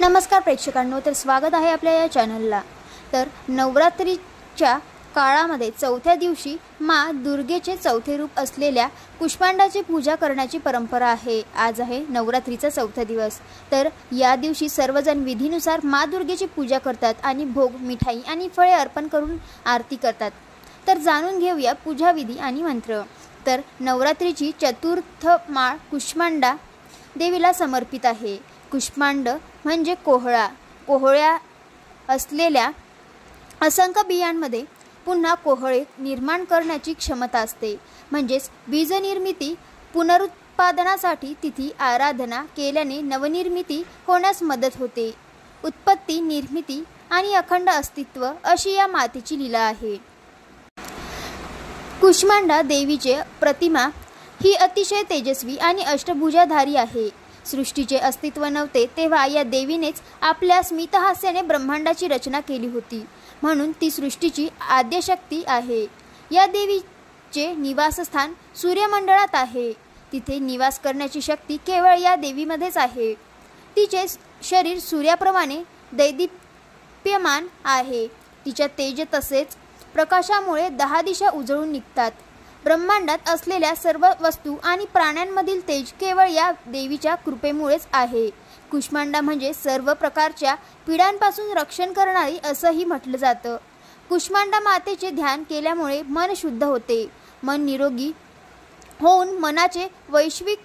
नमस्कार प्रेक्षकांनो, तर स्वागत आहे आपल्या या चॅनलला। तर नवरात्रीच्या काळामध्ये चौथ्या दिवशी माँ दुर्गेचे चौथे रूप असलेल्या कुष्मांडाची पूजा करण्याची परंपरा आहे। आज आहे नवरात्रीचा चौथा दिवस। तर या दिवशी सर्वजण विधीनुसार माँ दुर्गेची पूजा करतात आणि भोग, मिठाई आणि फळे अर्पण करून आरती करतात। तर जाणून घेऊया पूजा विधी आणि मंत्र। तर नवरात्रीची चतुर्थ माळ कुष्मांडा देवीला समर्पित आहे। कुष्मांड म्हणजे कोहळ्या असलेल्या असंख्य बियांमध्ये पुन्हा कोहळे निर्माण करण्याची क्षमता असते। म्हणजेच बीज निर्मिती पुनरुत्पादनासाठी तिथी आराधना केल्याने नवनिर्मिती होण्यास मदत होते। उत्पत्ती, निर्मिती आणि अखंड अस्तित्व अशी या मातेची लीला आहे। कुष्मांडा देवीची प्रतिमा ही अतिशय तेजस्वी आणि अष्टभुजाधारी आहे। सृष्टीचे अस्तित्व नव्हते तेव्हा या देवीनेच आपल्या स्मितहास्याने ब्रह्मांडाची रचना केली होती, म्हणून ती सृष्टीची आद्यशक्ती आहे। या देवीचे निवासस्थान सूर्यमंडळात आहे। तिथे निवास करण्याची शक्ती केवळ या देवीमध्येच आहे। तिचे शरीर सूर्याप्रमाणे दैदिप्यमान आहे। तिच्या तेज तसेच प्रकाशामुळे 10 दिशा उजळून निघतात। ब्रह्मांडात असलेल्या सर्व वस्तू आणि प्राण्यांमधील तेज केवळ या देवीच्या कृपेमुळेच आहे। कुष्मांडा म्हणजे सर्व प्रकारच्या पीडांपासून रक्षण करणारी असंही म्हटलं जातं। कुष्मांडा मातेचे ध्यान केल्यामुळे मन शुद्ध होते। मन निरोगी होऊन मनाचे वैश्विक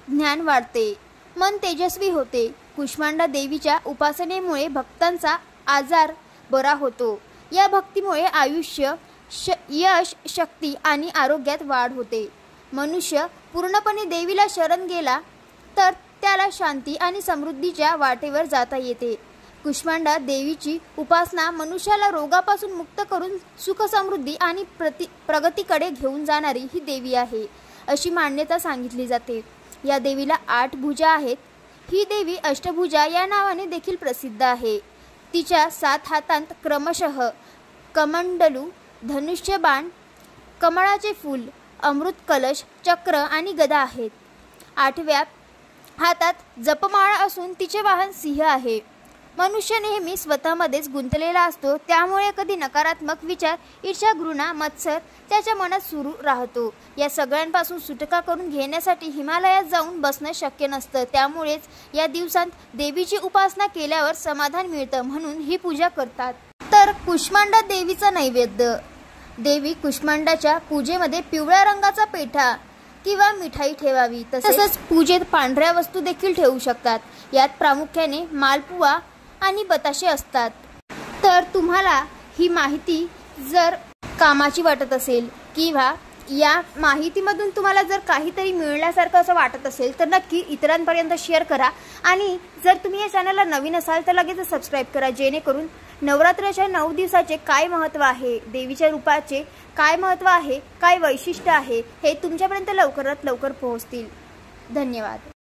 ज्ञान वाढते। मन तेजस्वी होते। कुष्मांडा देवीच्या उपासनेमुळे भक्तांचा आजार बरा होतो। या भक्तीमुळे आयुष्य, यश, शक्ती आणि आरोग्यात वाढ होते। मनुष्य पूर्णपणे देवीला शरण गेला तर त्याला शांती आणि समृद्धीच्या वाटेवर जाता येते। कुष्मांडा देवीची उपासना मनुष्याला रोगापासून मुक्त करून सुख, समृद्धी आणि प्रगतीकडे घेऊन जाणारी ही देवी आहे, अशी मान्यता सांगितली जाते। या देवीला 8 भुजा आहेत। ही देवी अष्टभुजा या नावाने देखील प्रसिद्ध आहे। तिच्या 7 हातांत क्रमशः कमंडलू, धनुष्य बाण, कमळाचे फूल, अमृत कलश, चक्र आणि गदा आहेत। 8व्या हातात जपमाळा असून तिचे वाहन सिंह आहे। मनुष्य नेहमी स्वतःमध्येच गुंतलेला असतो, त्यामुळे कधी नकारात्मक विचार, ईर्ष्या, घृणा, मत्सर त्याच्या मनात सुरू राहतो। या सगळ्यांपासून सुटका करून घेण्यासाठी हिमालयात जाऊन बसणं शक्य नसतं, त्यामुळेच या दिवसांत देवीची उपासना केल्यावर समाधान मिळतं, म्हणून ही पूजा करतात। तर कुष्मांडा देवीचा नैवेद्य। देवी कुष्मांडाच्या पूजेमध्ये पिवळ्या रंगाचा पेठा किंवा मिठाई ठेवावी। तसंच पूजेत पांढऱ्या वस्तू देखील ठेवू शकतात। यात प्रामुख्याने मालपुवा आणि बताशे असतात। तर तुम्हाला ही माहिती जर कामाची वाटत असेल किंवा या माहितीमधून तुम्हाला जर काहीतरी मिळण्यासारखं असं वाटत असेल तर नक्की इतरांपर्यंत शेअर करा। आणि जर तुम्ही या चॅनलला नवीन असाल तर लगेच सबस्क्राईब करा, जेणेकरून नवरात्राच्या 9 दिवसाचे काय महत्त्व आहे, देवीच्या रूपाचे काय महत्त्व आहे, काय वैशिष्ट्य आहे, हे तुमच्यापर्यंत लवकरात लवकर पोहोचतील। धन्यवाद।